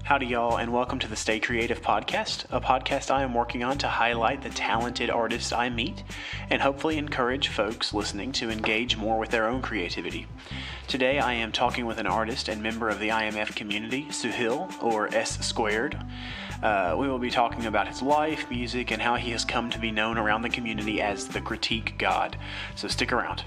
Howdy, y'all, and welcome to the Stay Creative podcast, a podcast I am working on to highlight the talented artists I meet and hopefully encourage folks listening to engage more with their own creativity. Today, I am talking with an artist and member of the IMF community, Suhail, or S squared. We will be talking about his life, music, and how he has come to be known around the community as the Critique God. So stick around.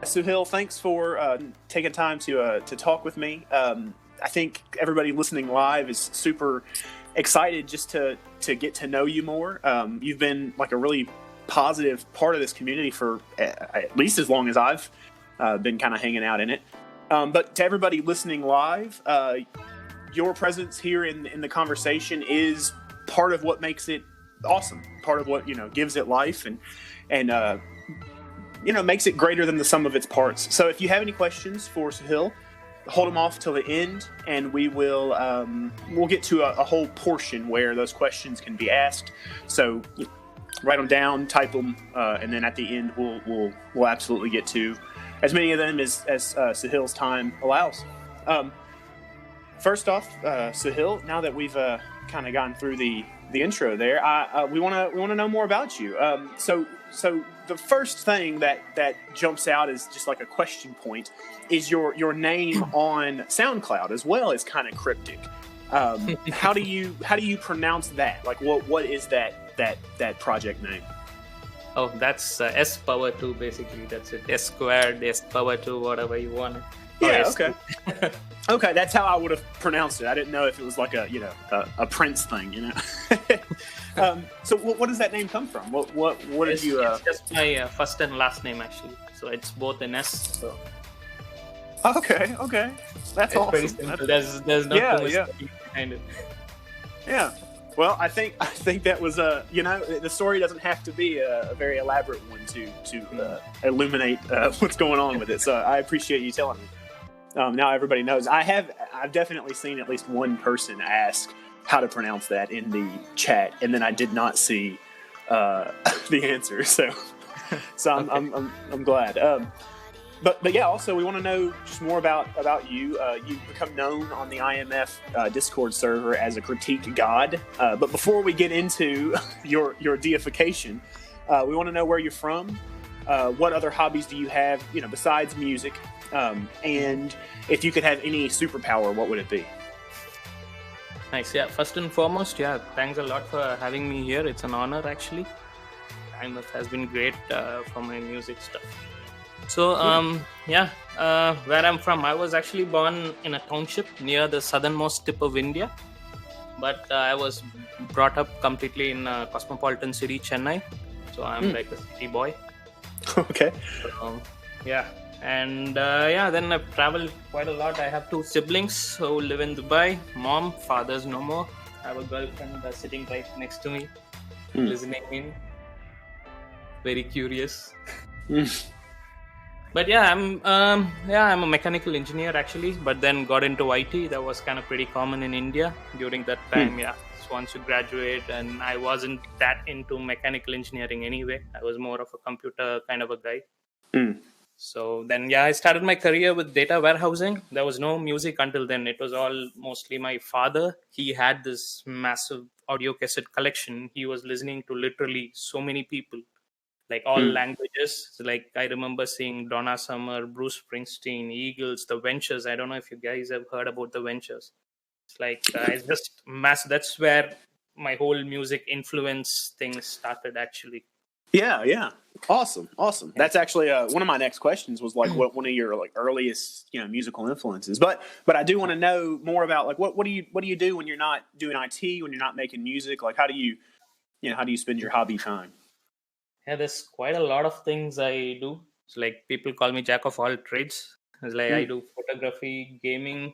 Suhail, thanks for taking time to talk with me. I think everybody listening live is super excited just to get to know you more. You've been like a really positive part of this community for at least as long as I've been kind of hanging out in it. But to everybody listening live, your presence here in the conversation is part of what makes it awesome. Part of what gives it life and makes it greater than the sum of its parts. So if you have any questions for Suhail, hold them off till the end, and we'll get to a whole portion where those questions can be asked. So write them down, type them, and then at the end we'll absolutely get to as many of them as Suhail's time allows. First off, Suhail, now that we've kind of gone through the intro there, we want to know more about you. So the first thing that jumps out as just like a question point is your name on SoundCloud as well is kind of cryptic. How do you pronounce that? Like what is that project name? Oh, that's S power 2 basically. That's it. S squared, S power 2, whatever you want. Yeah. Okay. Okay, that's how I would have pronounced it. I didn't know if it was like a Prince thing, So what does that name come from? What did you? It's just my first and last name actually. So it's both an S. So. Okay, that's awesome. Pretty simple. There's no too much behind it. Yeah. Well, I think that was the story doesn't have to be a very elaborate one to illuminate what's going on with it. So I appreciate you telling me. Now everybody knows. I've definitely seen at least one person ask how to pronounce that in the chat, and then I did not see the answer. So okay. I'm glad. But yeah, also we want to know just more about you. You've become known on the IMF Discord server as a critique god. But before we get into your deification, we want to know where you're from. What other hobbies do you have, besides music? And if you could have any superpower, what would it be? Nice. Yeah. First and foremost, thanks a lot for having me here. It's an honor actually. IMF has been great for my music stuff. So, where I'm from, I was actually born in a township near the southernmost tip of India. But I was brought up completely in a cosmopolitan city, Chennai. So I'm like a city boy. Okay. And then I've traveled quite a lot. I have 2 siblings who live in Dubai. Mom, father's no more. I have a girlfriend sitting right next to me, listening in. Very curious. But I'm a mechanical engineer actually, but then got into IT. That was kind of pretty common in India during that time. So once you graduate, and I wasn't that into mechanical engineering anyway. I was more of a computer kind of a guy. So then, I started my career with data warehousing. There was no music until then. It was all mostly my father. He had this massive audio cassette collection. He was listening to literally so many people. Like all languages. So like I remember seeing Donna Summer, Bruce Springsteen, Eagles, The Ventures. I don't know if you guys have heard about The Ventures. It's like it's just mass. That's where my whole music influence things started actually. Yeah. Awesome. Yeah. That's actually one of my next questions was like what one of your like earliest musical influences. But I do want to know more about like what do you do when you're not doing IT, when you're not making music? Like how do you how do you spend your hobby time? Yeah, there's quite a lot of things I do. It's like people call me jack of all trades. It's like I Mm. do photography, gaming,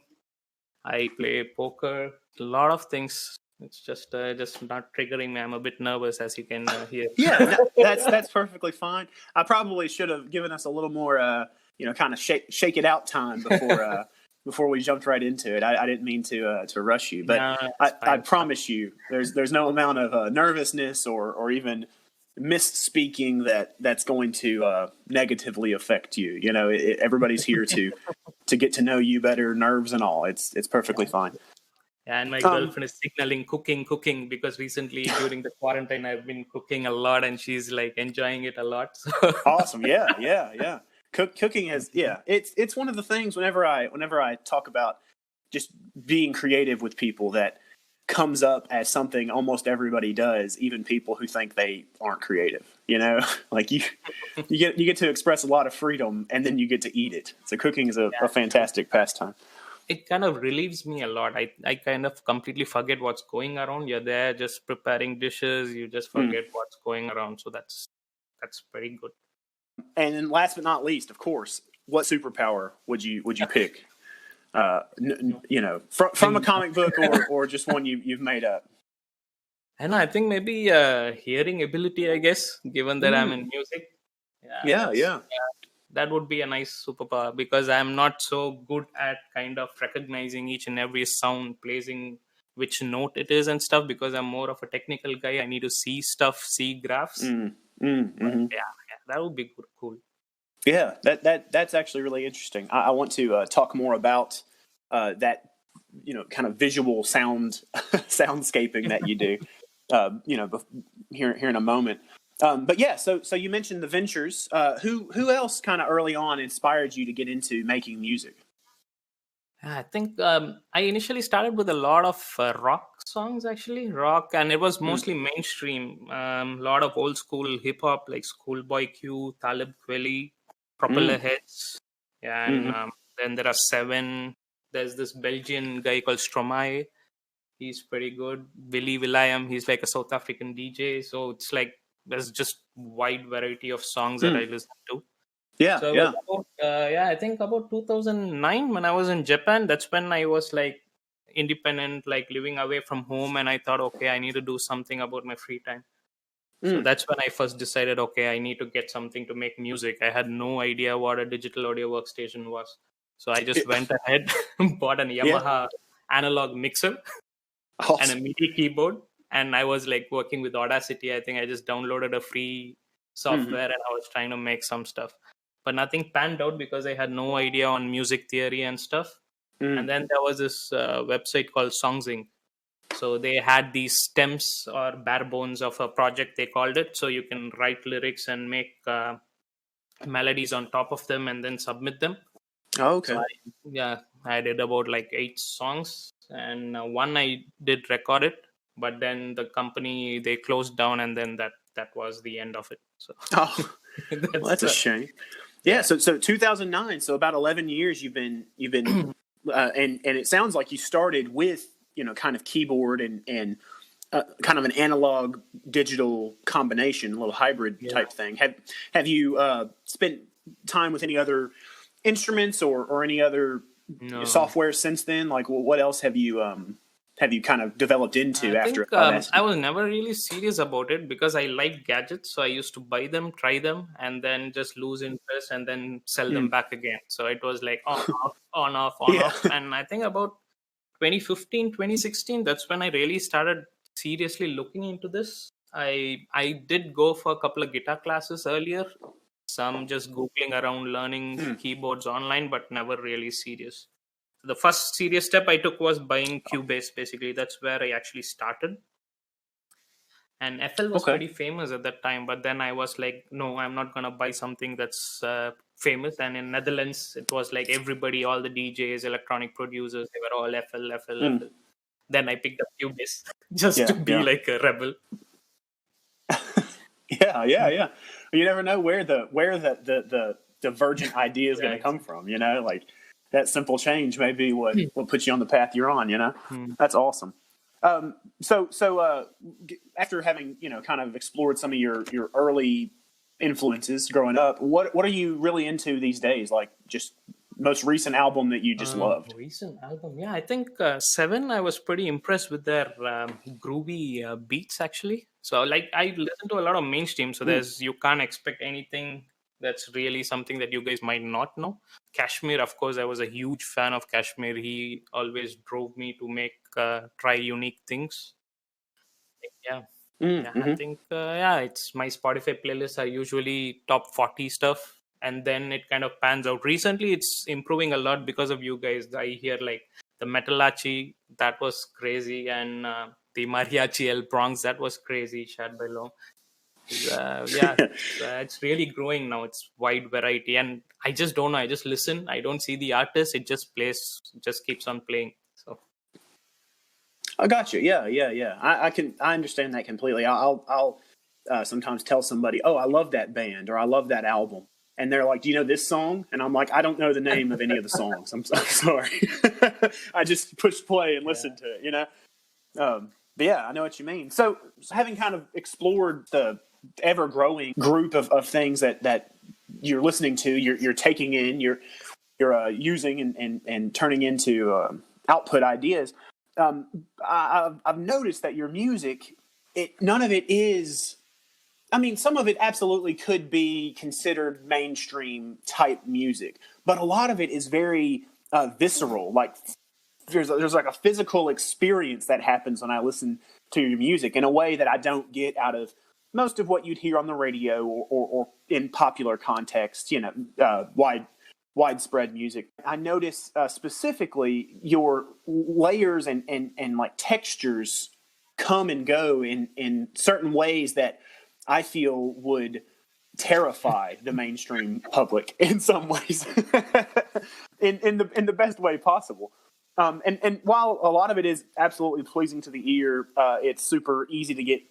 I play poker, a lot of things. It's just not triggering me. I'm a bit nervous, as you can hear. Yeah, no, that's perfectly fine. I probably should have given us a little more, kind of shake it out time before we jumped right into it. I didn't mean to rush you, but No, it's I fine. promise you, there's no amount of nervousness or even misspeaking that's going to negatively affect you. Everybody's here to get to know you better, nerves and all. It's perfectly fine. Yeah, and my Um, girlfriend is signaling cooking because recently during the quarantine I've been cooking a lot and she's like enjoying it a lot. So Awesome. Yeah. Cooking has it's one of the things whenever I talk about just being creative with people that comes up as something almost everybody does, even people who think they aren't creative. Like you get to express a lot of freedom and then you get to eat it. So cooking is a fantastic pastime. it kind of relieves me a lot. I kind of completely forget what's going around. You're there just preparing dishes, you just Mm. forget what's going around. So that's pretty good. And then last but not least, of course, what superpower would you pick? From a comic book or just one you've made up. And I think maybe hearing ability, I guess, given that I'm Mm. in music. Yeah, Yeah. that would be a nice superpower because I'm not so good at kind of recognizing each and every sound, placing which note it is and stuff because I'm more of a technical guy. I need to see stuff, see graphs. But Mm-hmm. yeah, that would be good, cool. Yeah, that's actually really interesting. I want to talk more about that, kind of visual soundscaping that you do, here in a moment. But yeah, so you mentioned the ventures. Who else kind of early on inspired you to get into making music? I think I initially started with a lot of rock songs, actually, rock, and it was Mm, mostly mainstream. A lot of old school hip hop like Schoolboy Q, Talib Kweli, Propeller mm, Heads, yeah, and mm-hmm. then there are Seven. There's this Belgian guy called Stromae. He's pretty good. Willie Will.i.am, he's like a South African DJ. So it's like there's just wide variety of songs that I Mm, listen to. yeah, So it was yeah. about I think about 2009 when I was in Japan. That's when I was like independent, like living away from home, and I thought, okay, I need to do something about my free time. So Mm, that's when I first decided, okay, I need to get something to make music. I had no idea what a digital audio workstation was, so I just went ahead, bought an yeah. Yamaha analog mixer and a Awesome. MIDI keyboard, and I was like working with Audacity. I think I just downloaded a free Mm-hmm. software and I was trying to make some stuff, but nothing panned out because I had no idea on music theory and stuff. And Mm. then there was this website called Songsing. So they had these stems or bare bones of a project, they called it. So you can write lyrics and make melodies on top of them and then submit them. Oh, So okay. I did about like 8 songs, and one I did record it, but then the company they closed down, and then that was the end of it. So Oh, well, that's that's a the shame. Yeah. yeah. So 2009. So about 11 years you've been and it sounds like you started with kind of keyboard and kind of an analog digital combination, a little hybrid Yeah. type thing. Have you spent time with any other instruments or any other No, software since then? Like, what else have you kind of developed I into after think I Audacity? was never really serious about it because I like gadgets. So I used to buy them, try them, and then just lose interest and then sell them Mm. back again. So it was like on, off, on, off, on, Yeah. off. And I think about 2015, 2016, that's when I really started seriously looking into this. I did go for a couple of guitar classes earlier, some just googling around learning Mm. keyboards online, but never really serious. The first serious step I took was buying Cubase. Basically, that's where I actually started. And FL was Okay. pretty famous at that time, but then I was like, no, I'm not gonna buy something that's famous. And in Netherlands, it was like everybody, all the DJs, electronic producers, they were all FL, FL, Mm. FL. Then I picked up Cubase just to Yeah, be yeah. like a rebel. Yeah. You never know where the divergent idea is Yeah, going to come exactly. from. Like that simple change may be what puts you on the path you're on. Hmm. That's awesome. After having kind of explored some of your early influences growing up, what are you really into these days? Like just most recent album that you just loved? Recent album, yeah, I think Seven. I was pretty impressed with their groovy beats actually. So like I listen to a lot of mainstream, so Mm. you can't expect anything that's really something that you guys might not know. Kashmir, of course, I was a huge fan of Kashmir. He always drove me to make try unique things. Yeah. Yeah, I Mm-hmm. think yeah, it's my Spotify playlists are usually top 40 stuff, and then it kind of pans out. Recently, it's improving a lot because of you guys. I hear like the Metalachi, that was crazy, and the Mariachi El Bronx, that was crazy. Shad by Long, yeah, it's really growing now. It's wide variety, and I just don't know. I just listen. I don't see the artist. It just plays, just keeps on playing. So I got you. Yeah. I understand that completely. I'll sometimes tell somebody, "Oh, I love that band," or "I love that album," and they're like, "Do you know this song?" And I'm like, "I don't know the name of any of the songs. I'm sorry. I just push play and yeah. listen to it." But yeah, I know what you mean. So having kind of explored the ever growing group of things that you're listening to, you're taking in, you're using and turning into output ideas. I've noticed that your music, none of it is. I mean, some of it absolutely could be considered mainstream type music, but a lot of it is very visceral. Like there's like a physical experience that happens when I listen to your music in a way that I don't get out of most of what you'd hear on the radio or in popular context. Widespread music. I notice specifically your layers and like textures come and go in certain ways that I feel would terrify the mainstream public in some ways, in the best way possible. And while a lot of it is absolutely pleasing to the ear, it's super easy to get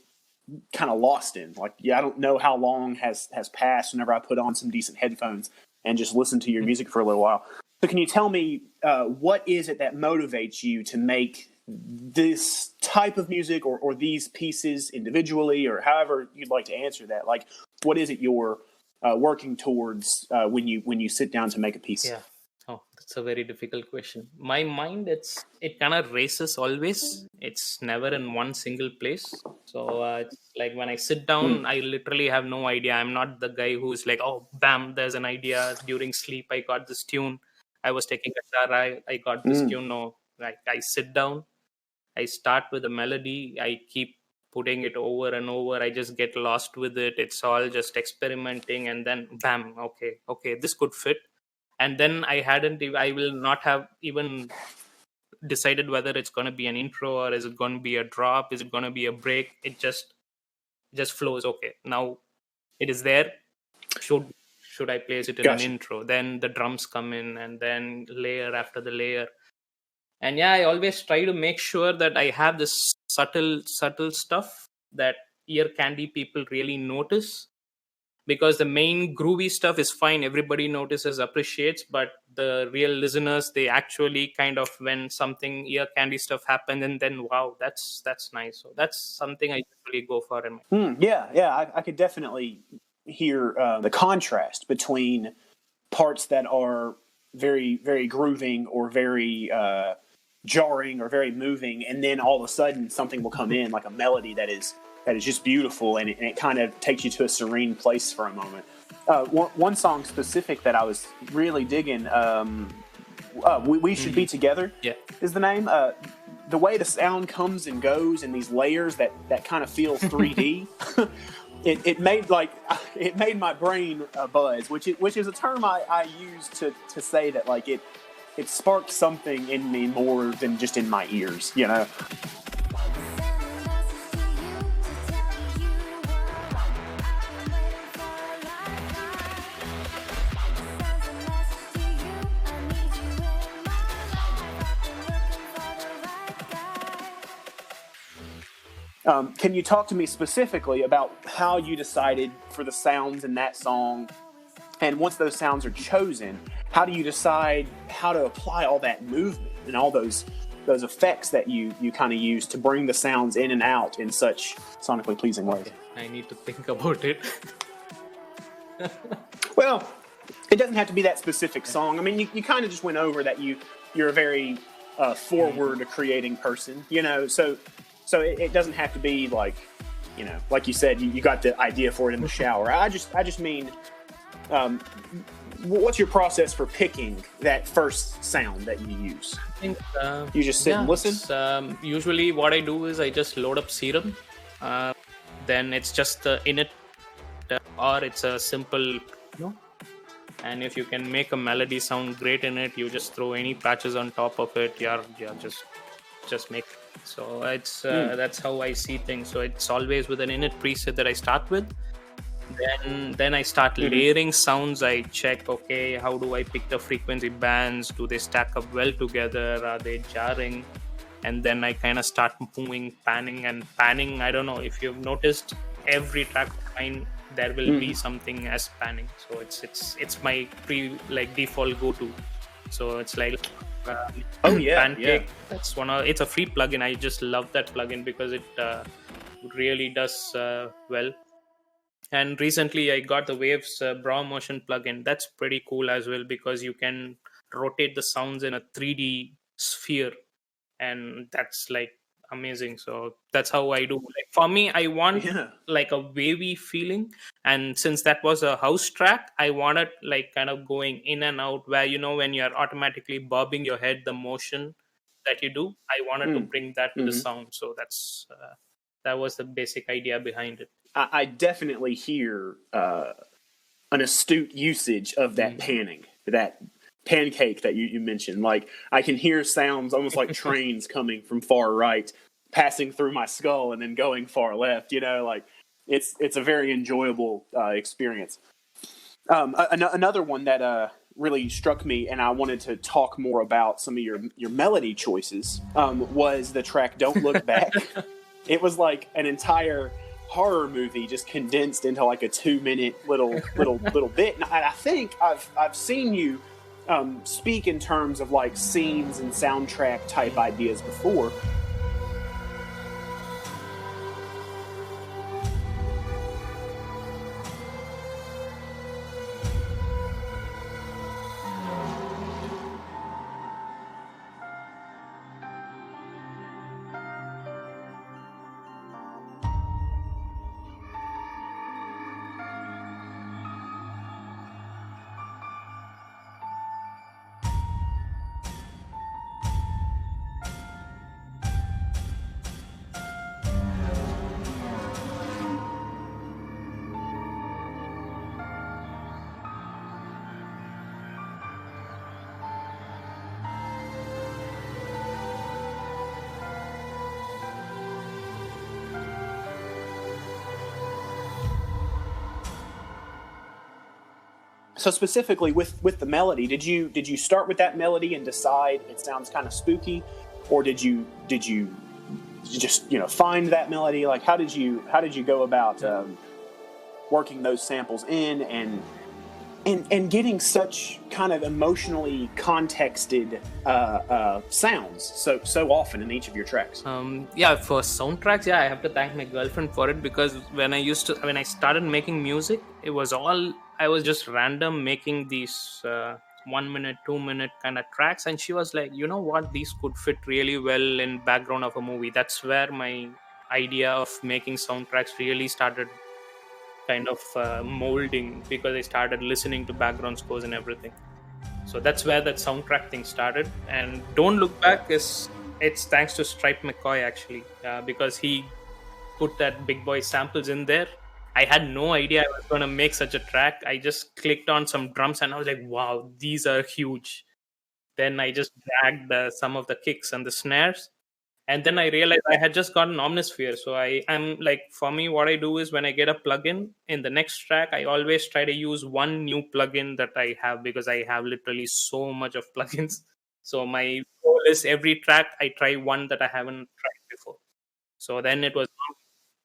kind of lost in. Like, I don't know how long has passed whenever I put on some decent headphones and just listen to your music for a little while. So can you tell me what is it that motivates you to make this type of music or these pieces individually, or however you'd like to answer that? Like, what is it you're working towards when you sit down to make a piece? Yeah. Oh, that's a very difficult question. My mind, it kind of races always. It's never in one single place. So it's like when I sit down, Mm. I literally have no idea. I'm not the guy who's like, oh, bam, there's an idea during sleep. I got this tune. I was taking a shower. I got this Mm. tune. No, like I sit down. I start with a melody. I keep putting it over and over. I just get lost with it. It's all just experimenting, and then bam, okay, this could fit. And then I will not have even decided whether it's going to be an intro or is it going to be a drop, is it going to be a break. It just flows. Okay, now it is there. Should I place it in an Gotcha. intro? Then the drums come in, and then layer after the layer. And yeah, I always try to make sure that I have this subtle stuff that ear candy people really notice, because the main groovy stuff is fine, everybody notices, appreciates, but the real listeners, they actually kind of, when something ear candy stuff happens, and then wow, that's nice. So that's something I usually go for in my Yeah. I could definitely hear the contrast between parts that are very, very grooving or very jarring or very moving, and then all of a sudden something will come in like a melody that is just beautiful, and it kind of takes you to a serene place for a moment. One song specific that I was really digging, We Should Be Together, Yeah. is the name. The way the sound comes and goes in these layers that kind of feels 3D. It made my brain buzz, which is a term I use to say that like it sparked something in me more than just in my ears, Can you talk to me specifically about how you decided for the sounds in that song? And once those sounds are chosen, how do you decide how to apply all that movement and all those effects that you kind of use to bring the sounds in and out in such sonically pleasing ways? I need to think about it. Well, it doesn't have to be that specific song. I mean, you kind of just went over that you're a very forward creating person, so it doesn't have to be like, like you said, you got the idea for it in the shower. I just mean, what's your process for picking that first sound that you use? I think you just sit and listen. Usually, what I do is I just load up Serum. Then it's just the init, or it's a simple, and if you can make a melody sound great in it, you just throw any patches on top of it. Yeah, just make it. So it's that's how I see things. So it's always with an init preset that I start with. Then I start layering sounds. I check, okay, how do I pick the frequency bands? Do they stack up well together? Are they jarring? And then I kind of start moving, panning. I don't know if you've noticed, every track of mine there will be something as panning. So it's my default go-to. So it's like Pancake. Yeah. That's it's a free plugin. I just love that plugin because it really does well. And recently I got the Waves Brow Motion plugin. That's pretty cool as well because you can rotate the sounds in a 3D sphere, and that's like amazing. So that's how I do. Like for me, I want like a wavy feeling, and since that was a house track, I wanted like kind of going in and out where when you're automatically bobbing your head, the motion that you do, I wanted to bring that to the sound. So that's that was the basic idea behind it. I definitely hear an astute usage of that panning, that pancake that you mentioned. Like I can hear sounds almost like trains coming from far right, passing through my skull and then going far left. Like it's a very enjoyable experience. Another one that really struck me, and I wanted to talk more about some of your melody choices, was the track "Don't Look Back." It was like an entire horror movie just condensed into like a 2-minute little bit. And I think I've seen you speak in terms of like scenes and soundtrack type ideas before. So specifically with the melody, did you start with that melody and decide it sounds kind of spooky, or did you just find that melody? Like how did you go about working those samples in and getting such kind of emotionally contexted sounds so often in each of your tracks? For soundtracks, I have to thank my girlfriend for it, because when I started making music, I was just random making these 1 minute, 2 minute kind of tracks, and she was like, you know what, these could fit really well in background of a movie. That's where my idea of making soundtracks really started kind of molding, because I started listening to background scores and everything. So that's where that soundtrack thing started. And Don't Look Back it's thanks to Stripe McCoy actually, because he put that Big Boy samples in there. I had no idea I was going to make such a track. I just clicked on some drums and I was like, wow, these are huge. Then I just dragged some of the kicks and the snares. And then I realized I had just gotten Omnisphere. So I'm like, for me, what I do is when I get a plugin in the next track, I always try to use one new plugin that I have, because I have literally so much of plugins. So my goal is every track I try one that I haven't tried before. So then it was.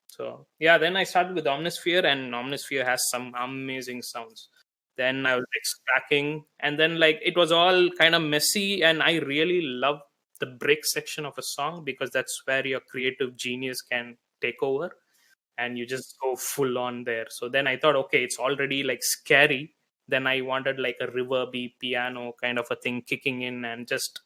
So yeah, then I started with Omnisphere, and Omnisphere has some amazing sounds. Then I was like stacking, and then like it was all kind of messy, and I really love the break section of a song because that's where your creative genius can take over, and you just go full on there. So then I thought, okay, it's already like scary. Then I wanted like a reverby piano kind of a thing kicking in and just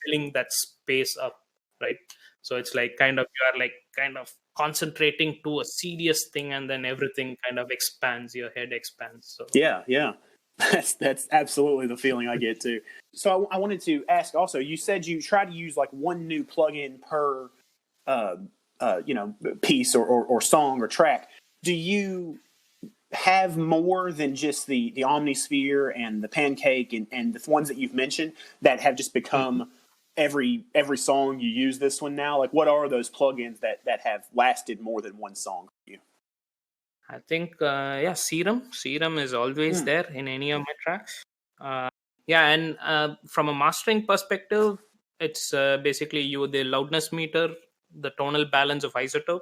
filling that space up, right? So it's like kind of you are like kind of concentrating to a serious thing, and then everything kind of expands, your head expands. So Yeah. That's absolutely the feeling I get too. So I wanted to ask also, you said you try to use like one new plugin per piece or song or track. Do you have more than just the Omnisphere and the Pancake and the ones that you've mentioned that have just become every song you use this one now? Like, what are those plugins that have lasted more than one song for you? I think, Serum is always there in any of my tracks. And from a mastering perspective, it's basically the loudness meter, the tonal balance of isotope.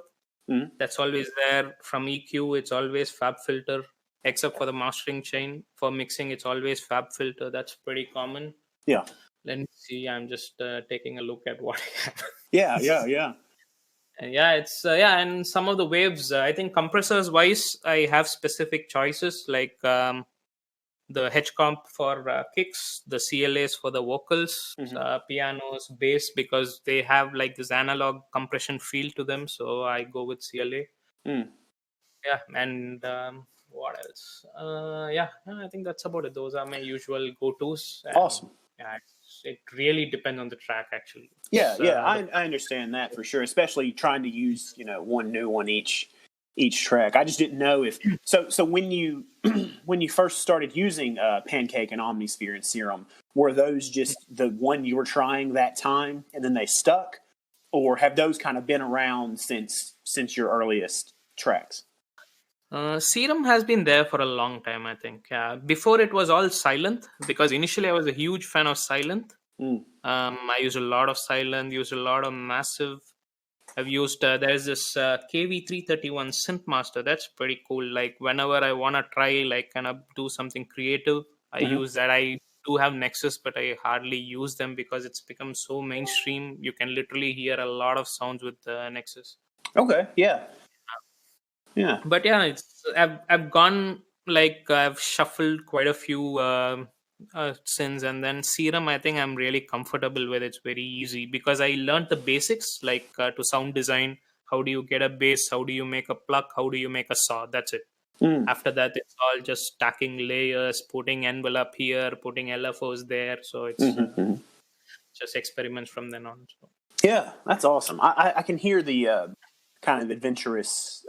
That's always there. From EQ, it's always Fab Filter, except for the mastering chain. For mixing, it's always Fab Filter. That's pretty common. Yeah. Let me see. I'm just taking a look at what I have. Yeah. And some of the waves, I think compressors wise, I have specific choices like the H comp for kicks, the CLAs for the vocals, pianos, bass, because they have like this analog compression feel to them. So I go with CLA. Yeah, and what else? I think that's about it. Those are my usual go-tos. Awesome. Yeah, it really depends on the track, actually. I understand that for sure, especially trying to use one new one each track. I just didn't know if so when you when you first started using Pancake and Omnisphere and Serum, were those just the one you were trying that time and then they stuck, or have those kind of been around since your earliest tracks? Serum has been there for a long time, I think. Before it was all Silent, because initially I was a huge fan of Silent. I used a lot of Silent, used a lot of Massive. I've used, there's this KV331 Synth Master. That's pretty cool. Like whenever I want to try, like kind of do something creative, I use that. I do have Nexus, but I hardly use them because it's become so mainstream. You can literally hear a lot of sounds with Nexus. Okay, yeah. But yeah, I've gone like I've shuffled quite a few synths, and then Serum I think I'm really comfortable with. It's very easy because I learned the basics like to sound design. How do you get a bass? How do you make a pluck? How do you make a saw? That's it. After that, it's all just stacking layers, putting envelope here, putting LFOs there. So it's just experiments from then on. So. Yeah, that's awesome. I can hear the kind of adventurous,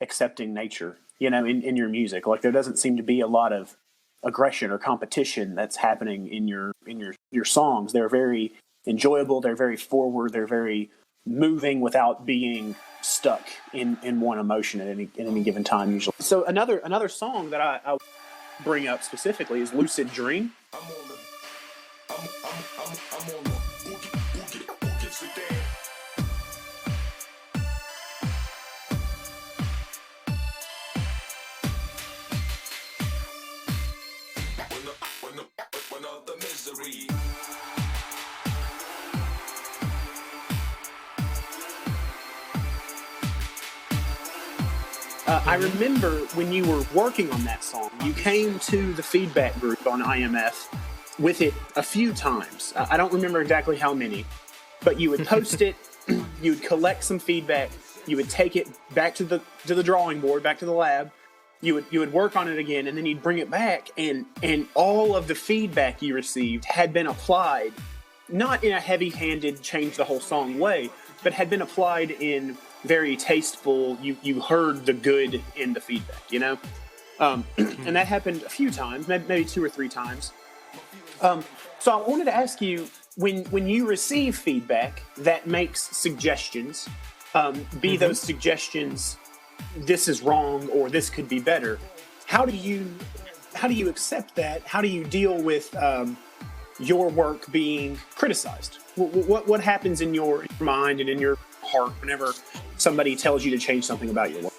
accepting nature, in your music. Like there doesn't seem to be a lot of aggression or competition that's happening in your songs. They're very enjoyable. They're very forward. They're very moving without being stuck in one emotion at any given time usually. So another song that I bring up specifically is Lucid Dream. I remember when you were working on that song, you came to the feedback group on IMF with it a few times. I don't remember exactly how many, but you would post it, you would collect some feedback, you would take it back to the drawing board, back to the lab, you would work on it again, and then you'd bring it back, and all of the feedback you received had been applied, not in a heavy-handed, change the whole song way, but had been applied in very tasteful, you heard the good in the feedback, and that happened a few times, maybe 2 or 3 times. So I wanted to ask you, when you receive feedback that makes suggestions, be those suggestions, this is wrong or this could be better, how do you accept that? How do you deal with your work being criticized? what happens in your mind and in your heart whenever somebody tells you to change something about your work?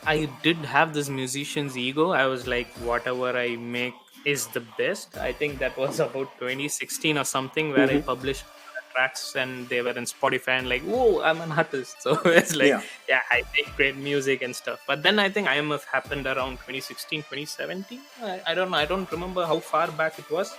I did have this musician's ego. I was like, whatever I make is the best. I think that was about 2016 or something, where I Mm-hmm. published tracks and they were in Spotify, and like, whoa, I'm an artist. So it's like, Yeah. yeah, I make great music and stuff. But then I think IMF happened around 2016, 2017. I don't know. I don't remember how far back it was.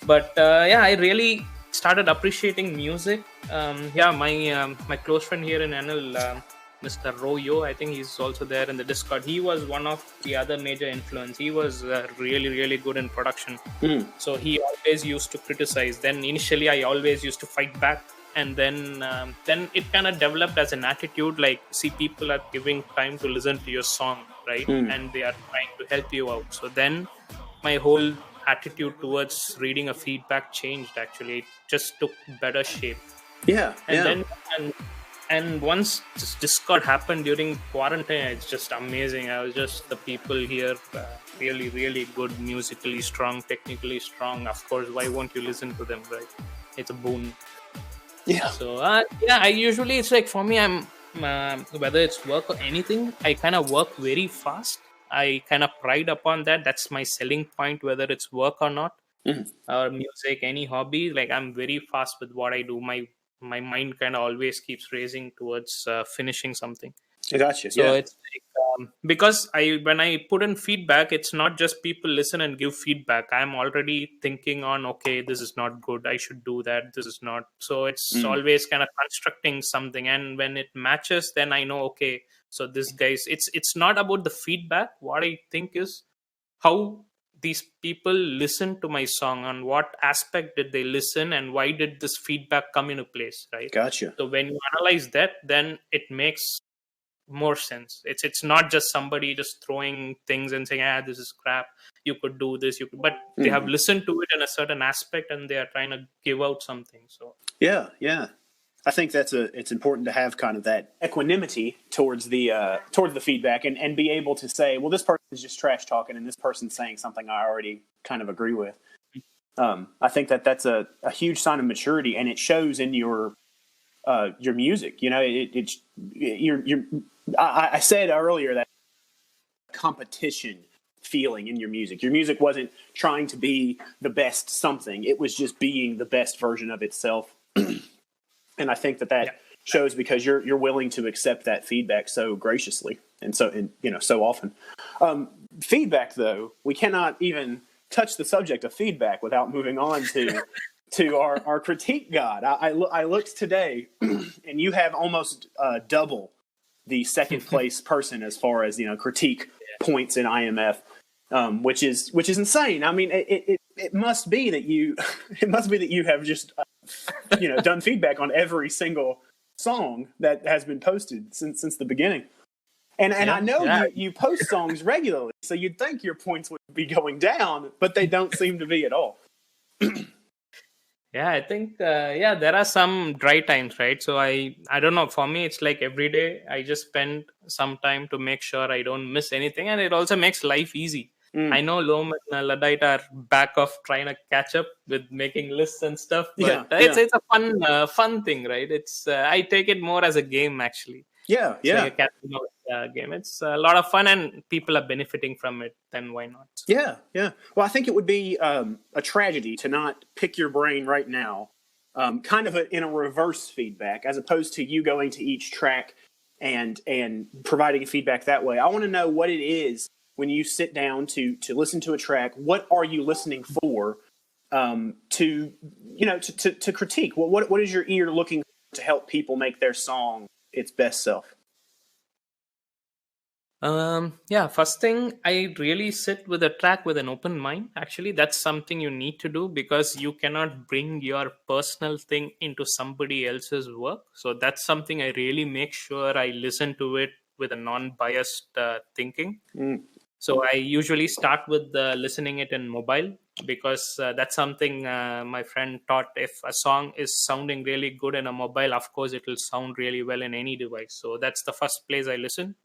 But yeah, I really started appreciating music. Yeah, my close friend here in NL, Mr. Royo, I think he's also there in the Discord. He was one of the other major influence. He was really, really good in production. So he always used to criticize. Then initially, I always used to fight back, and then it kind of developed as an attitude. Like, see, people are giving time to listen to your song, right? And they are trying to help you out. So then my whole attitude towards reading a feedback changed. Actually, it just took better shape. Yeah. And Yeah. then and once this Discord happened during quarantine, it's just amazing. I was just, the people here, really, really good, musically strong, technically strong. Of course, why won't you listen to them, right? It's a boon. Yeah. So yeah, I usually, it's like, for me, I'm whether it's work or anything, I kind of work very fast. I kind of pride upon that. That's my selling point, whether it's work or not, or music, any hobby. Like, I'm very fast with what I do. My mind kind of always keeps racing towards finishing something. I got you. So Yeah. it's like, because when I put in feedback, it's not just people listen and give feedback. I'm already thinking on, okay, this is not good, I should do that, this is not. So it's always kind of constructing something, and when it matches, then I know, okay, so this guy's, it's not about the feedback. What I think is how these people listen to my song, on what aspect did they listen, and why did this feedback come into place, right? Gotcha. So when you analyze that, then it makes more sense. It's not just somebody just throwing things and saying, ah, this is crap, you could do this, you could, but they have listened to it in a certain aspect, and they are trying to give out something. So Yeah. Yeah. I think it's important to have kind of that equanimity towards the feedback, and be able to say, well, this person is just trash talking, and this person's saying something I already kind of agree with. I think that's a huge sign of maturity, and it shows in your music. You know, I said earlier that competition feeling in your music. Your music wasn't trying to be the best something; it was just being the best version of itself. And I think that shows, because you're willing to accept that feedback so graciously and so often. Feedback, though, we cannot even touch the subject of feedback without moving on to our critique god. I looked today, and you have almost double the second place person as far as critique points in IMF, which is insane. I mean, it must be that you have just done feedback on every single song that has been posted since the beginning. And I know you post songs regularly, so you'd think your points would be going down, but they don't seem to be at all. yeah, I think there are some dry times, right? So I don't know, for me it's like every day I just spend some time to make sure I don't miss anything, and it also makes life easy. I know Lom and Luddite are back of trying to catch up with making lists and stuff, but it's a fun thing, right? It's I take it more as a game, actually. Yeah, It's like a cat and mouse game. It's a lot of fun, and people are benefiting from it. Then why not? Yeah. Well, I think it would be a tragedy to not pick your brain right now, kind of in a reverse feedback, as opposed to you going to each track and providing feedback that way. I want to know what it is when you sit down to listen to a track. What are you listening for to critique? What is your ear looking for to help people make their song its best self? First thing, I really sit with a track with an open mind. Actually, that's something you need to do, because you cannot bring your personal thing into somebody else's work. So that's something I really make sure I listen to it with a non-biased thinking. So I usually start with listening it in mobile, because that's something my friend taught. If a song is sounding really good in a mobile, of course it will sound really well in any device. So that's the first place I listen.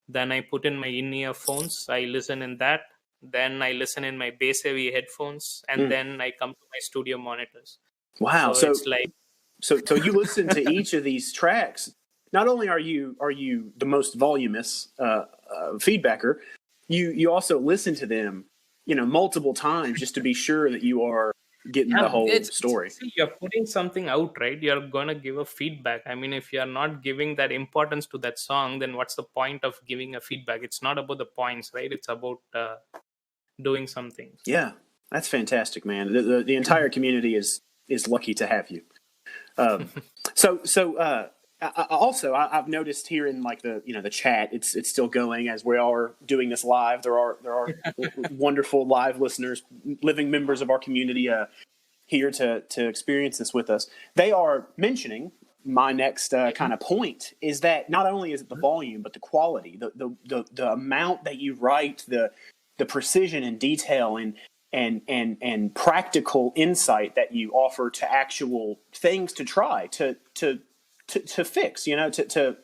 Then I put in my in-ear phones. I listen in that. Then I listen in my bass heavy headphones, and then I come to my studio monitors. Wow. So it's like, So you listen to each of these tracks. Not only are you the most voluminous feedbacker, you also listen to them, multiple times just to be sure that you are getting the whole story. See, you're putting something out, right? You're gonna give a feedback. I mean, if you're not giving that importance to that song, then what's the point of giving a feedback? It's not about the points, right? It's about doing something. Yeah, that's fantastic, man. The entire community is lucky to have you. I've noticed here in like the chat, it's still going as we are doing this live. There are wonderful live listeners, living members of our community here to experience this with us. They are mentioning my next kind of point is that not only is it the volume, but the quality, the amount that you write, the precision and detail and practical insight that you offer to actual things to try to fix, to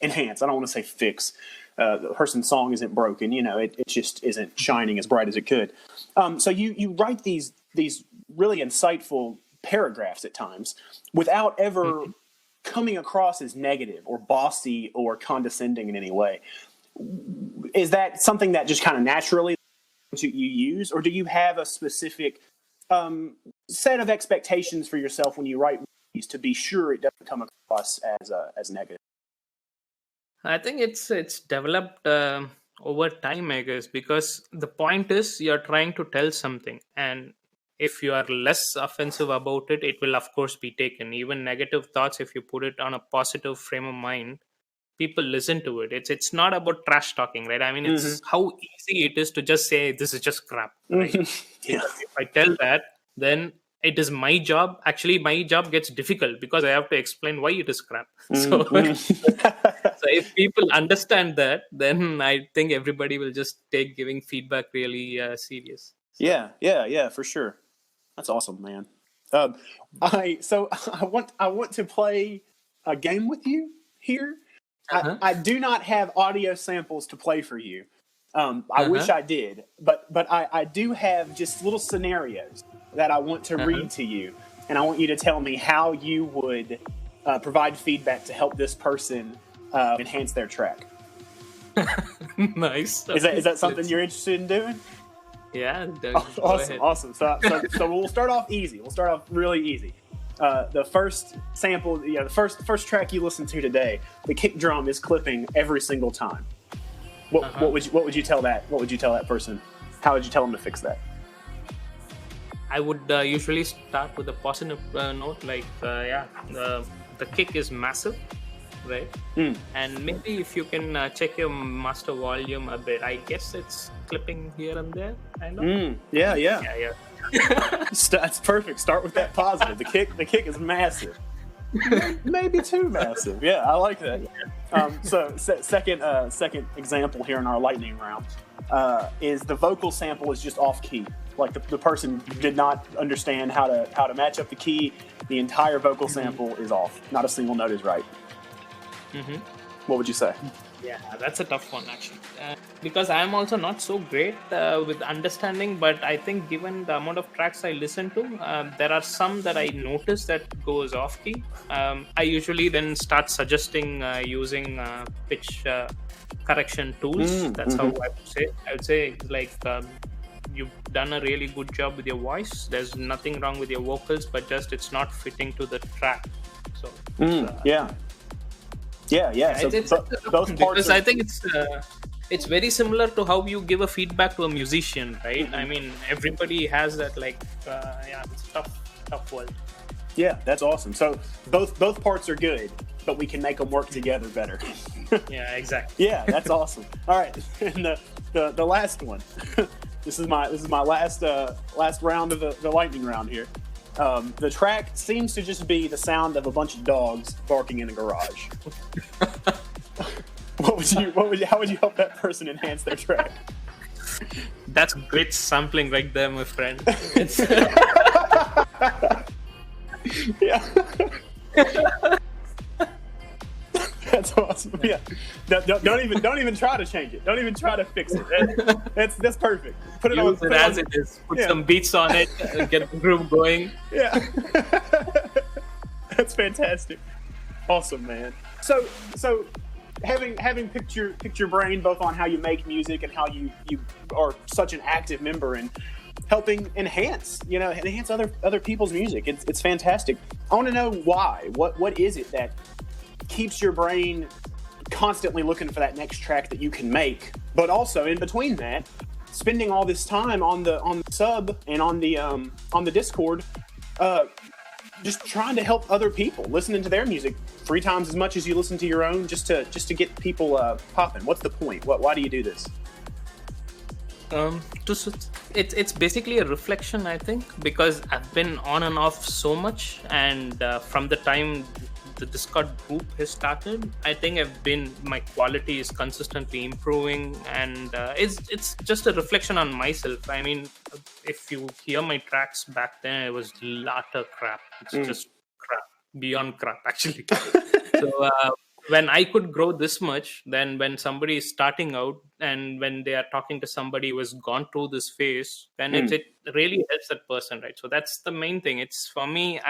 enhance. I don't want to say fix. The person's song isn't broken, it just isn't shining as bright as it could. So you write these really insightful paragraphs at times without ever coming across as negative or bossy or condescending in any way. Is that something that just kind of naturally you use, or do you have a specific set of expectations for yourself when you write movies to be sure it doesn't come across as negative? I think it's developed over time, I guess, because the point is you're trying to tell something, and if you are less offensive about it, it will of course be taken. Even negative thoughts, if you put it on a positive frame of mind, people listen to it. It's not about trash talking, right? I mean, it's how easy it is to just say this is just crap, right? Yeah. If I tell that, then it is my job. Actually, my job gets difficult because I have to explain why it is crap. So if people understand that, then I think everybody will just take giving feedback really serious. Yeah, for sure. That's awesome, man. I want to play a game with you here. I do not have audio samples to play for you. I wish I did, but I do have just little scenarios that I want to read to you, and I want you to tell me how you would provide feedback to help this person enhance their track. Nice. Is that something you're interested in doing? Yeah. Awesome. So we'll start off easy. We'll start off really easy. The first sample, the first track you listen to today, the kick drum is clipping every single time. What would you tell that? What would you tell that person? How would you tell them to fix that? I would usually start with a positive note, like the kick is massive, right? And maybe if you can check your master volume a bit, I guess it's clipping here and there, kind of. Yeah. That's perfect. Start with that positive. The kick is massive. Maybe too massive. Yeah, I like that. Second example here in our lightning round is the vocal sample is just off key. Like the person did not understand how to match up the key. The entire vocal sample is off. Not a single note is right. What would you say? Yeah, that's a tough one actually, because I'm also not so great with understanding, but I think given the amount of tracks I listen to, there are some that I notice that goes off key. I usually then start suggesting using pitch correction tools. That's how I would say like you've done a really good job with your voice. There's nothing wrong with your vocals, but just it's not fitting to the track. So Yeah, so both parts. Because I think it's very similar to how you give a feedback to a musician, right? I mean, everybody has that. Like, it's a tough world. Yeah, that's awesome. So both parts are good, but we can make them work together better. Yeah, exactly. Yeah, that's awesome. All right, and the last one. This is my last round of the lightning round here. The track seems to just be the sound of a bunch of dogs barking in a garage. How would you help that person enhance their track? That's great sampling right there, my friend. Yeah. That's awesome. Yeah. Don't even try to change it. Don't even try to fix it. That's perfect. Put it Use it as it is. Put some beats on it. Get the groove going. Yeah. That's fantastic. Awesome, man. So having picked your brain both on how you make music and how you are such an active member in helping enhance other people's music. It's fantastic. I want to know why. What is it that keeps your brain constantly looking for that next track that you can make, but also in between that, spending all this time on the sub and on the Discord, just trying to help other people, listening to their music 3 times as much as you listen to your own, just to get people popping. What's the point? Why do you do this? It's basically a reflection, I think, because I've been on and off so much, and from the time the Discord group has started, I think my quality is consistently improving, and it's just a reflection on myself. I mean, if you hear my tracks back then, it was utter crap. It's just crap, beyond crap, actually. So when I could grow this much, then when somebody is starting out and when they are talking to somebody who has gone through this phase, then it really helps that person, right? So that's the main thing. It's for me,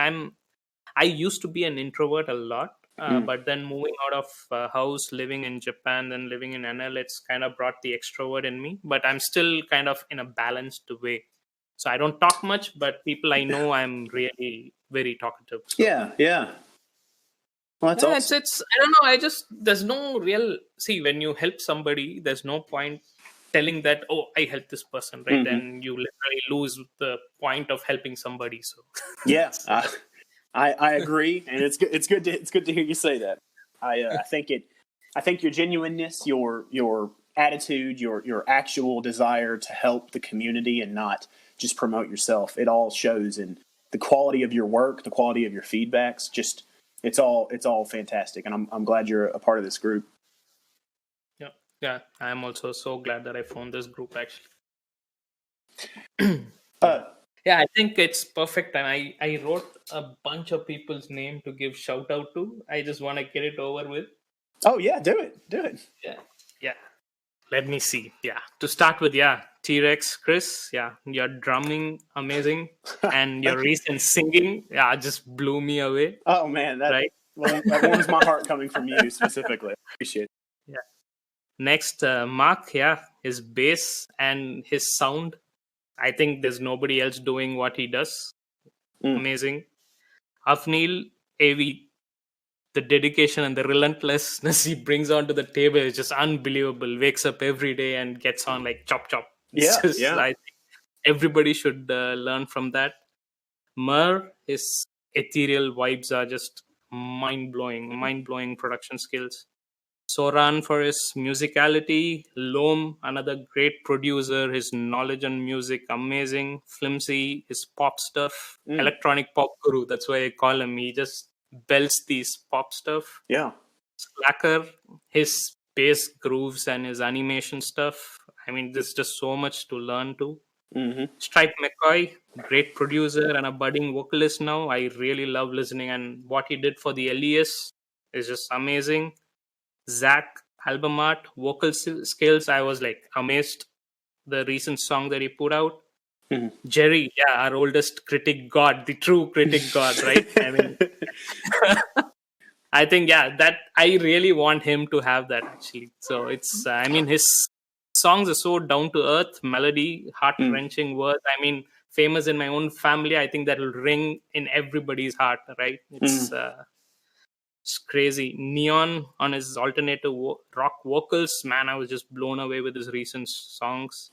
I used to be an introvert a lot, but then moving out of house, living in Japan, then living in NL, it's kind of brought the extrovert in me. But I'm still kind of in a balanced way. So I don't talk much, but people I know, I'm really very talkative. So. Yeah. Well, that's awesome. It's I don't know. There's no real when you help somebody, there's no point telling that, oh, I helped this person, right? Then you literally lose the point of helping somebody. So yeah. I agree, and it's good to hear you say that. I think your genuineness, your attitude, your actual desire to help the community and not just promote yourself, it all shows in the quality of your work, the quality of your feedbacks. Just it's all fantastic, and I'm glad you're a part of this group. Yeah. I'm also so glad that I found this group, actually. Yeah, I think it's perfect, and I wrote a bunch of people's name to give shout out to. I just want to get it over with. Oh yeah, do it. Yeah. Let me see. Yeah, to start with, T-Rex Chris. Yeah, your drumming amazing, and your recent singing, just blew me away. Oh man, that warms my heart coming from you specifically. I appreciate it. Yeah. Next, Mark. Yeah, his bass and his sound. I think there's nobody else doing what he does. Amazing. Afnil, AV, the dedication and the relentlessness he brings onto the table is just unbelievable. Wakes up every day and gets on like chop. I think everybody should learn from that. Mer, his ethereal vibes are just mind-blowing production skills. Soran for his musicality. Loam, another great producer. His knowledge on music, amazing. Flimsy, his pop stuff. Electronic pop guru, that's why I call him. He just belts these pop stuff. Yeah. Slacker, his bass grooves and his animation stuff. I mean, there's just so much to learn to. Stripe McCoy, great producer and a budding vocalist now. I really love listening, and what he did for the LES is just amazing. Zach, album art, vocal skills, I was like amazed. The recent song that he put out. Jerry, our oldest critic god, the true critic god, right? I mean, I think, that I really want him to have that, actually. So it's, his songs are so down to earth, melody, heart-wrenching words. I mean, famous in my own family, I think that will ring in everybody's heart, right? It's crazy. Neon on his alternative rock vocals, man, I was just blown away with his recent songs.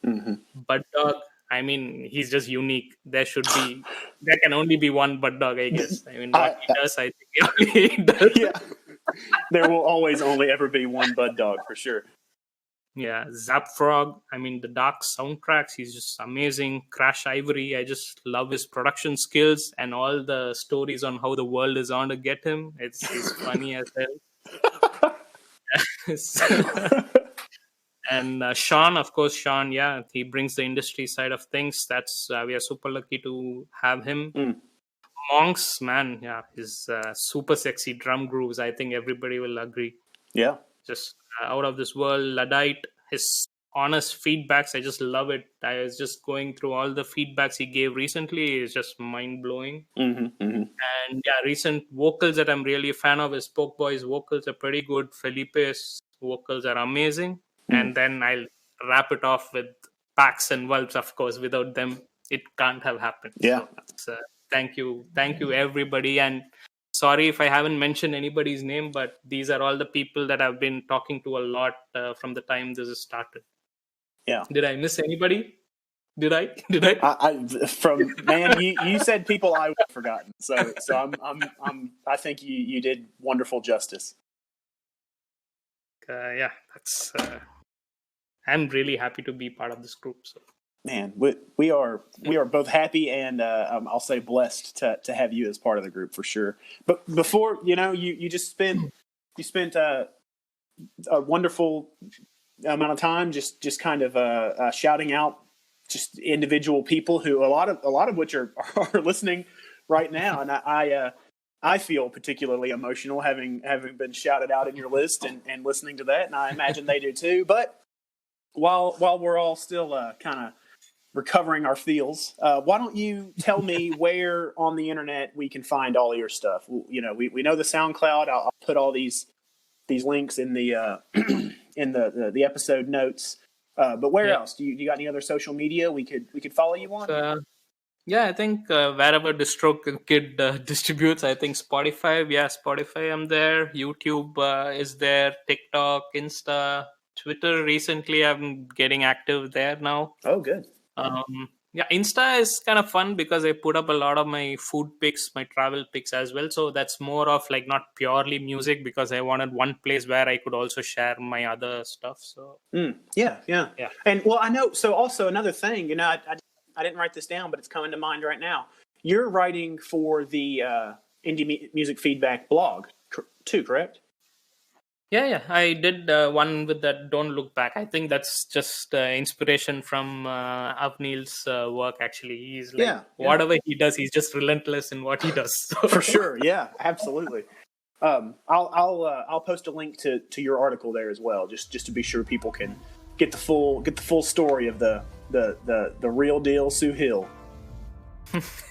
Bud Dog, I mean, he's just unique. There can only be one Bud Dog, I guess. I mean, what he does, I think he does. Yeah. There will always only ever be one Bud Dog, for sure. Yeah, Zap Frog, I mean, the dark soundtracks, he's just amazing. Crash Ivory, I just love his production skills and all the stories on how the world is on to get him. It's funny as hell. And Sean, of course, he brings the industry side of things. That's we are super lucky to have him. Monks, man, his super sexy drum grooves, I think everybody will agree. Yeah. Just out of this world. Luddite, his honest feedbacks. I just love it. I was just going through all the feedbacks he gave recently. It's just mind blowing. And yeah, recent vocals that I'm really a fan of is Spoke Boy's vocals are pretty good. Felipe's vocals are amazing. And then I'll wrap it off with Pax and Wulps, of course. Without them, it can't have happened. Yeah. So, thank you everybody. And sorry if I haven't mentioned anybody's name, but these are all the people that I've been talking to a lot from the time this has started. Yeah. Did I miss anybody? Did I? You said people I would have forgotten. So I think you did wonderful justice. Yeah, that's. I'm really happy to be part of this group. So. Man, we are both happy and I'll say blessed to have you as part of the group for sure. But before you spent a wonderful amount of time just kind of shouting out just individual people who a lot of which are listening right now, and I feel particularly emotional having been shouted out in your list and listening to that, and I imagine they do too. But while we're all still kind of recovering our feels, why don't you tell me where on the internet we can find all your stuff? We know the SoundCloud. I'll put all these links in the in the episode notes. But where else? Do you got any other social media we could follow you on? Yeah, I think wherever DistroKid distributes, I think Spotify. Yeah, Spotify. I'm there. YouTube is there. TikTok, Insta, Twitter. Recently, I'm getting active there now. Oh, good. Yeah, Insta is kind of fun because I put up a lot of my food pics, my travel pics as well. So that's more of like not purely music, because I wanted one place where I could also share my other stuff. So yeah. And well, I know. So also another thing, I didn't write this down, but it's coming to mind right now. You're writing for the Indie Music Feedback blog too, correct? Yeah. I did one with that Don't Look Back. I think that's just inspiration from Avneel's work, actually. He's like, whatever he does, he's just relentless in what he does. So. For sure. Yeah, absolutely. I'll post a link to your article there as well, just to be sure people can get the full story of the real deal Suhail.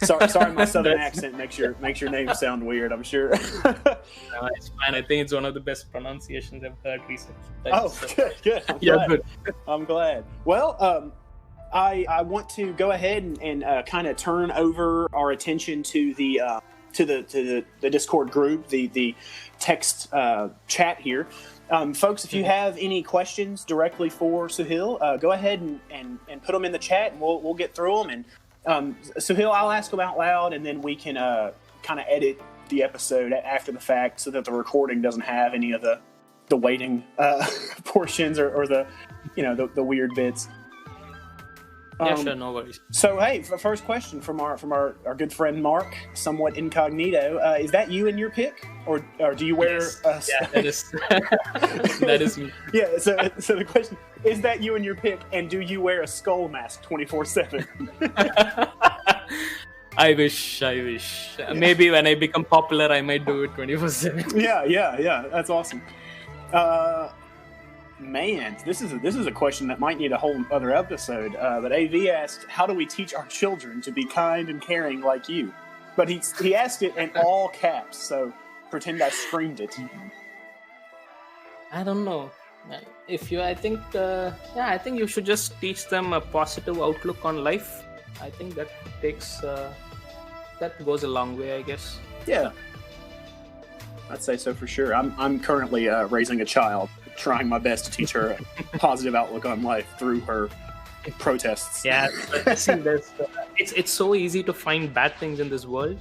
Sorry, my southern accent makes your name sound weird, I'm sure. No, it's fine. I think it's one of the best pronunciations I've heard recently. Good. I'm glad. Well, I want to go ahead and kind of turn over our attention to the Discord group, the text chat here. Folks, if you have any questions directly for Suhail, go ahead and put them in the chat, and we'll get through them. And Suhail, I'll ask them out loud, and then we can kind of edit the episode after the fact so that the recording doesn't have any of the waiting portions or the weird bits. Yeah, sure, no worries. So, hey, first question from our good friend Mark, somewhat incognito. Is that you in your pic, or do you wear? Yes. Yeah, that is that is me. Yeah. So the question is that you in your pic, and do you wear a skull mask 24/7? I wish. Yeah. Maybe when I become popular, I might do it 24/7. Yeah. That's awesome. Man, this is a question that might need a whole other episode. But AV asked, "How do we teach our children to be kind and caring like you?" But he asked it in all caps, so pretend I screamed it. I don't know. I think you should just teach them a positive outlook on life. I think that goes a long way, I guess. Yeah, I'd say so for sure. I'm currently raising a child, trying my best to teach her a positive outlook on life through her protests. Yeah, but see, it's so easy to find bad things in this world.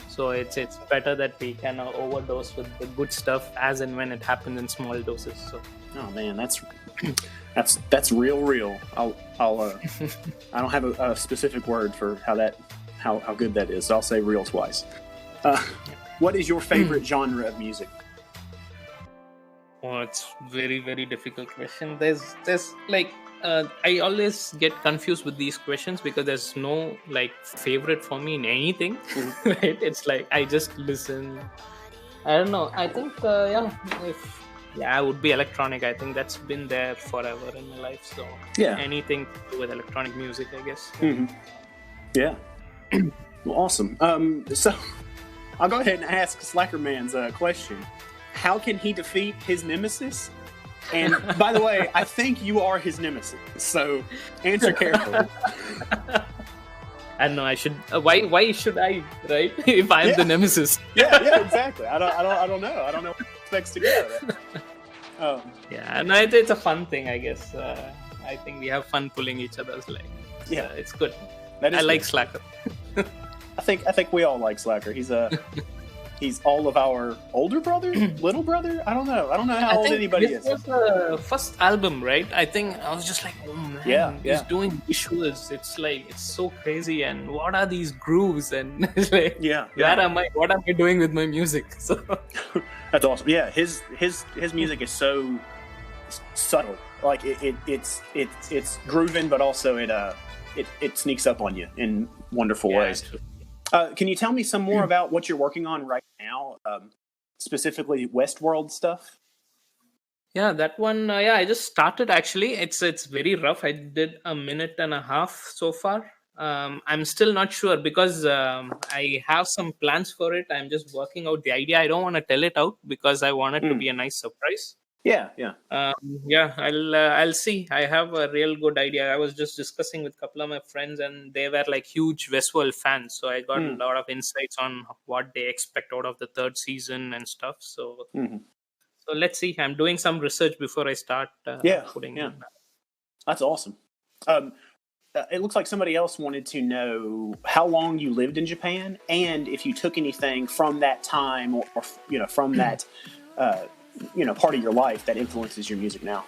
So it's better that we can overdose with the good stuff as and when it happens in small doses. So. Oh man, that's real. I'll I don't have a specific word for how good that is. So I'll say real twice. What is your favorite genre of music? Oh, it's very, very difficult question. There's like I always get confused with these questions because there's no like favorite for me in anything. Right? It's like I just listen. I don't know. I think Yeah, would be electronic. I think that's been there forever in my life. So Yeah. anything to do with electronic music, I guess. Yeah. Well, awesome. So I'll go ahead and ask Slacker Man's question. How can he defeat his nemesis? And by the way, I think you are his nemesis. So answer carefully. I don't know. I should. Why should I? Right? If I'm the nemesis. Yeah, exactly. I don't know. I don't know what he expects to get out of that. Yeah, no, it's a fun thing, I guess. I think we have fun pulling each other's leg. Yeah, it's good. That is I good. like Slacker. I think we all like Slacker. He's all of our older brother, little brother. I don't know how old anybody is. This was the first album, right? I think I was just like, oh man, he's doing visuals. It's like, it's so crazy. And what are these grooves? And it's like, where am I? What am I doing with my music? So that's awesome. Yeah, his music is so subtle. Like it's grooving, but also it sneaks up on you in wonderful ways. Can you tell me some more about what you're working on right now, specifically Westworld stuff? Yeah, that one. I just started actually. It's very rough. I did a minute and a half so far. I'm still not sure because I have some plans for it. I'm just working out the idea. I don't want to tell it out because I want it to be a nice surprise. Yeah. I'll see. I have a real good idea. I was just discussing with a couple of my friends, and they were like huge Westworld fans. So I got a lot of insights on what they expect out of the third season and stuff. So, so let's see. I'm doing some research before I start putting. Yeah, that's awesome. It looks like somebody else wanted to know how long you lived in Japan, and if you took anything from that time, or from that. Part of your life that influences your music now.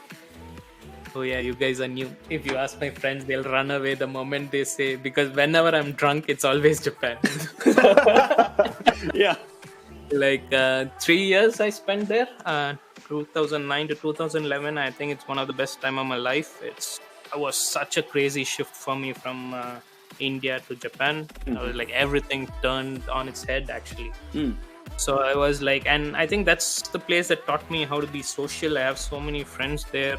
Oh yeah, you guys are new. If you ask my friends, they'll run away the moment they say, because whenever I'm drunk, it's always Japan. Yeah. Like 3 years I spent there, 2009 to 2011. I think it's one of the best time of my life. It was such a crazy shift for me from India to Japan. Like everything turned on its head actually. So I was like, and I think that's the place that taught me how to be social. I have so many friends there,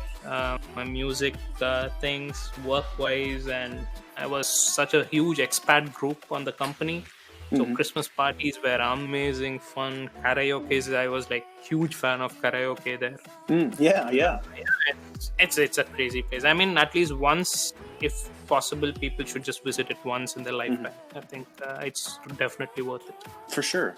my music things, work-wise, and I was such a huge expat group on the company. So Christmas parties were amazing, fun. Karaoke, I was like huge fan of karaoke there. Yeah. It's a crazy place. I mean, at least once, if possible, people should just visit it once in their lifetime. I think it's definitely worth it. For sure.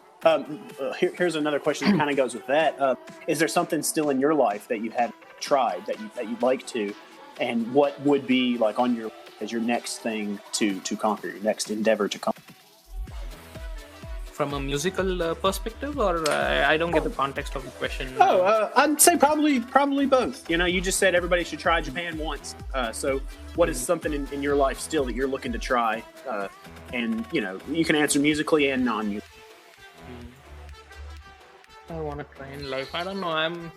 Here's another question that kind of goes with that. Is there something still in your life that you haven't tried that you'd like to, and what would be like on your as your next thing to conquer, your next endeavor to conquer? From a musical perspective, or I don't get the context of the question. I'd say probably both. You just said everybody should try Japan once. So what is something in your life still that you're looking to try? And you can answer musically and non-musically. I want to try in life. I don't know. I'm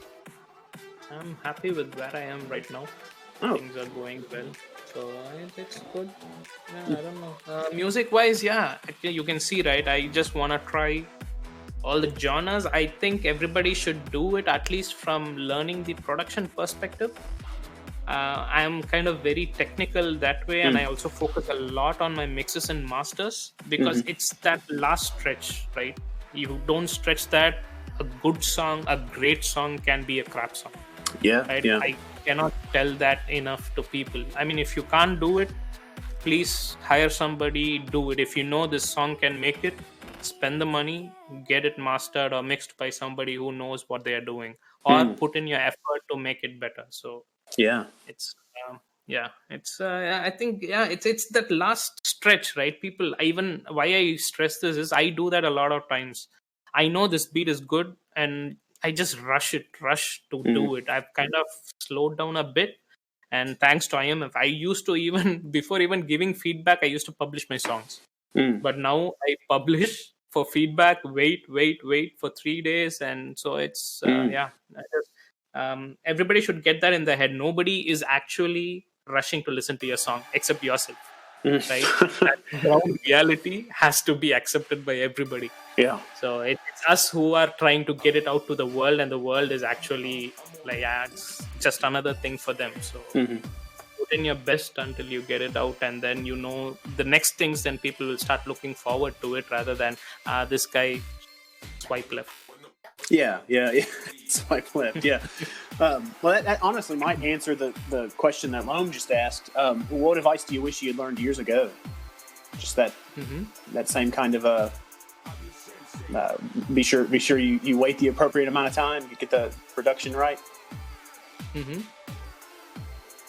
happy with where I am right now. Things are going well, so it's good. Yeah, I don't know. Music-wise, you can see, right? I just want to try all the genres. I think everybody should do it, at least from learning the production perspective. I am kind of very technical that way, and I also focus a lot on my mixes and masters because it's that last stretch, right? You don't stretch that. A good song, a great song can be a crap song. Yeah, right? yeah. I cannot tell that enough to people. I mean, if you can't do it, please hire somebody, do it. If you know this song can make it, spend the money, get it mastered or mixed by somebody who knows what they are doing, or put in your effort to make it better. So it's I think it's that last stretch, right? People, even why I stress this is I do that a lot of times. I know this beat is good and I just rush to do it. I've kind of slowed down a bit, and thanks to IMF, I used to before even giving feedback, I used to publish my songs. But now I publish for feedback, wait for 3 days, and so it's everybody should get that in their head. Nobody is actually rushing to listen to your song except yourself. right? That ground reality has to be accepted by everybody. Yeah. So it's us who are trying to get it out to the world, and the world is actually like, yeah, it's just another thing for them. So put in your best until you get it out, and then the next things. Then people will start looking forward to it rather than this guy swipe left. Yeah. Swipe left. Yeah. Well, that honestly might answer the question that Loam just asked. What advice do you wish you had learned years ago? Just that same kind of be sure you wait the appropriate amount of time, you get the production right.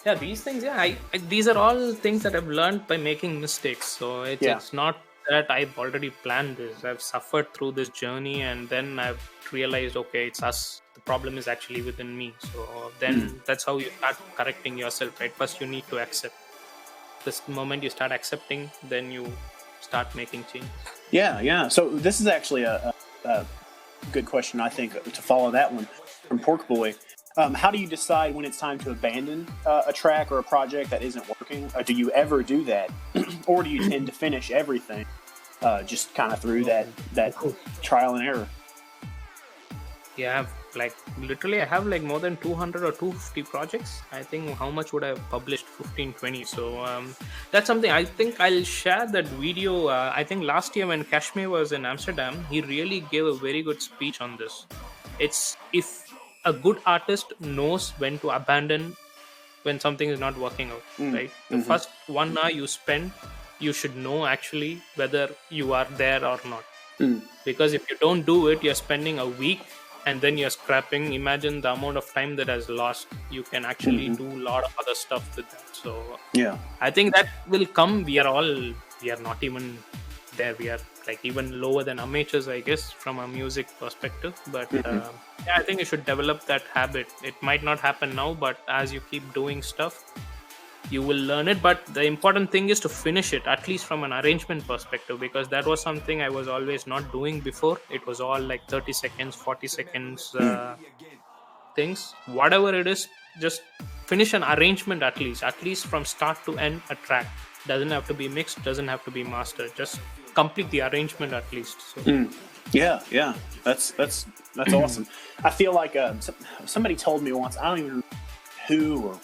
Yeah, these things. Yeah, these are all things that I've learned by making mistakes. So it's not that I've already planned this. I've suffered through this journey, and then I've realized, okay, it's us. The problem is actually within me. So then that's how you start correcting yourself, right? First, you need to accept. This moment you start accepting, then you start making change. Yeah. So this is actually a good question, I think, to follow that one from Pork Boy. How do you decide when it's time to abandon a track or a project that isn't working? Do you ever do that? Or do you tend to finish everything just kind of through that trial and error? Yeah, I have like more than 200 or 250 projects. I think how much would I have published? 15, 20. So that's something I think I'll share that video. I think last year when Kashmir was in Amsterdam, he really gave a very good speech on this. It's if a good artist knows when to abandon when something is not working out, right? The first 1 hour you spend, you should know actually whether you are there or not. Because if you don't do it, you're spending a week and then you're scrapping. Imagine the amount of time that has lost. You can actually do a lot of other stuff with that. So yeah, I think that will come. We are not even there. We are like even lower than amateurs, I guess, from a music perspective. But I think you should develop that habit. It might not happen now, but as you keep doing stuff, you will learn it. But the important thing is to finish it, at least from an arrangement perspective, because that was something I was always not doing before. It was all like 30 seconds, 40 seconds things. Whatever it is, just finish an arrangement at least from start to end a track. Doesn't have to be mixed, doesn't have to be mastered. Just complete the arrangement at least. So. Yeah. That's awesome. I feel like somebody told me once, I don't even know who or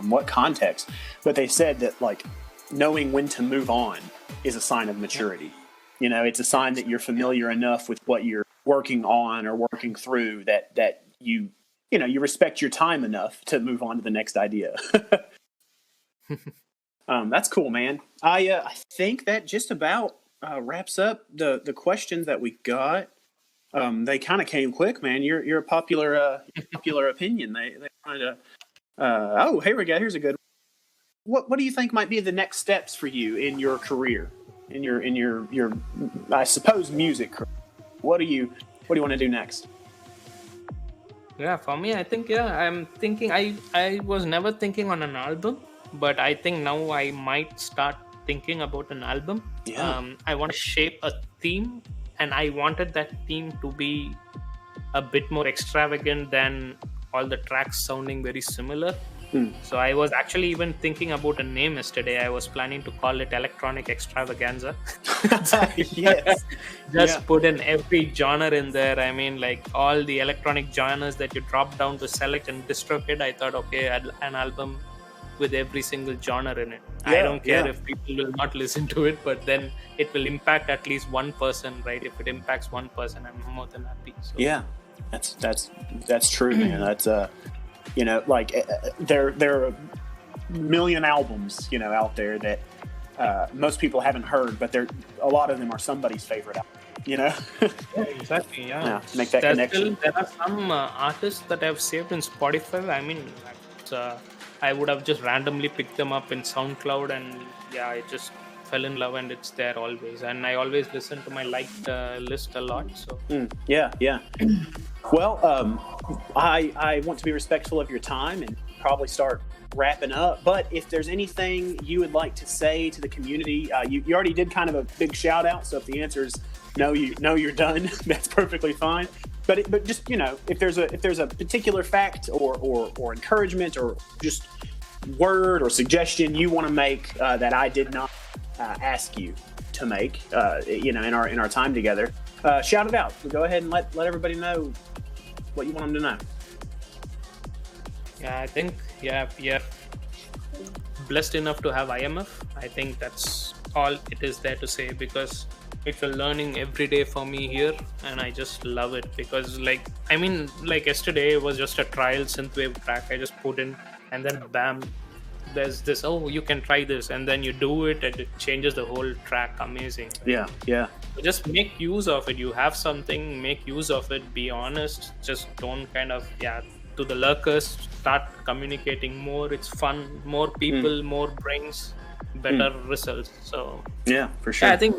in what context, but they said that like knowing when to move on is a sign of maturity. You know, it's a sign that you're familiar enough with what you're working on or working through that you respect your time enough to move on to the next idea. That's cool, man. I think that just about wraps up the questions that we got. They kind of came quick, man. You're a popular opinion. They wanted to. Here's a good one. What do you think might be the next steps for you in your career, in your I suppose music career? What do you want to do next? Yeah, for me, I think I'm thinking. I was never thinking on an album, but I think now I might start thinking about an album. Yeah. I want to shape a theme, and I wanted that theme to be a bit more extravagant than all the tracks sounding very similar. So I was actually even thinking about a name yesterday. I was planning to call it Electronic Extravaganza. Yes. Just put in every genre in there. I mean, like all the electronic genres that you drop down to select and DistroKid. I thought, okay, an album with every single genre in it. I don't care if people will not listen to it, but then it will impact at least one person, right? If it impacts one person, I'm more than happy. So. Yeah, that's true, man. That's there are a million albums, out there that most people haven't heard, but a lot of them are somebody's favorite album. Yeah, exactly. Yeah, make that connection. There are some artists that I've saved in Spotify. I mean, I would have just randomly picked them up in SoundCloud, and I just fell in love, and it's there always. And I always listen to my liked list a lot. So yeah. Well, I want to be respectful of your time and probably start wrapping up. But if there's anything you would like to say to the community, you already did kind of a big shout out. So if the answer is no, you're done. That's perfectly fine. But just if there's a particular fact or encouragement or just word or suggestion you want to make that I did not ask you to make, in our time together, shout it out. Go ahead and let everybody know what you want them to know. Yeah, I think yeah, blessed enough to have IMF. I think that's all it is there to say, because it's a learning every day for me here, and I just love it. Because like yesterday was just a trial synthwave track I just put in, and then bam, there's this, oh, you can try this, and then you do it and it changes the whole track. Amazing. Yeah. So just make use of it. You have something, make use of it, be honest, just don't kind of to the lurkers, start communicating more. It's fun, more people, more brains, better results. So yeah, for sure. I think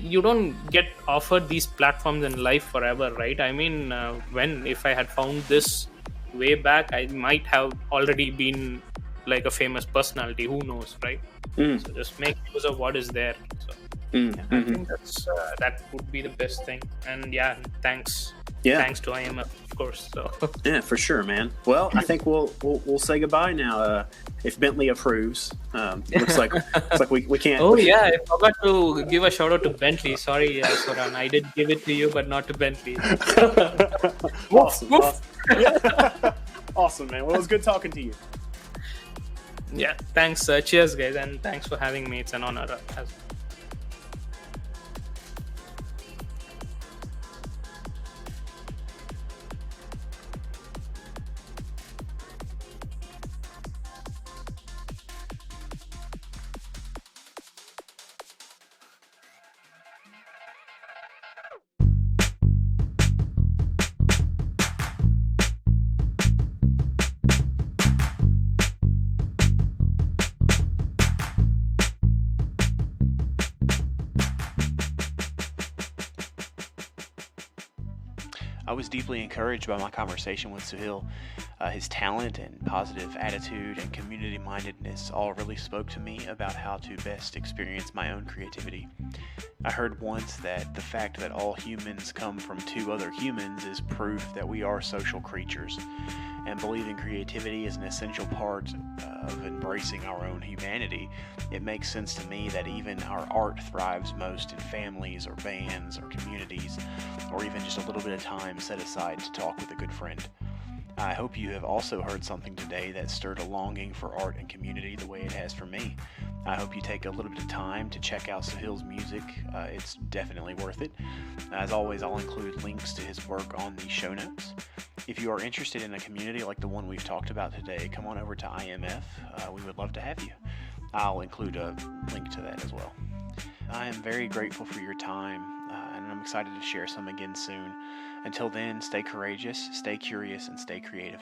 you don't get offered these platforms in life forever, right? I mean, if I had found this way back, I might have already been like a famous personality. Who knows, right? So just make use of what is there. So I think that would be the best thing. And thanks to IMF, of course. So yeah, for sure, man. Well, I think we'll say goodbye now. If Bentley approves, looks like we can't. Oh yeah, I forgot to give a shout out to Bentley. Sorry, Soran, I did give it to you, but not to Bentley. Awesome. Awesome, man. Well, it was good talking to you. Yeah, thanks. Cheers, guys, and thanks for having me. It's an honor. I was deeply encouraged by my conversation with Suhail. His talent and positive attitude and community mindedness all really spoke to me about how to best experience my own creativity. I heard once that the fact that all humans come from two other humans is proof that we are social creatures, and believing creativity is an essential part of embracing our own humanity. It makes sense to me that even our art thrives most in families or bands or communities, or even just a little bit of time set aside to talk with a good friend. I hope you have also heard something today that stirred a longing for art and community the way it has for me. I hope you take a little bit of time to check out Suhail's music. It's definitely worth it. As always, I'll include links to his work on the show notes. If you are interested in a community like the one we've talked about today, come on over to IMF. We would love to have you. I'll include a link to that as well. I am very grateful for your time, and I'm excited to share some again soon. Until then, stay courageous, stay curious, and stay creative.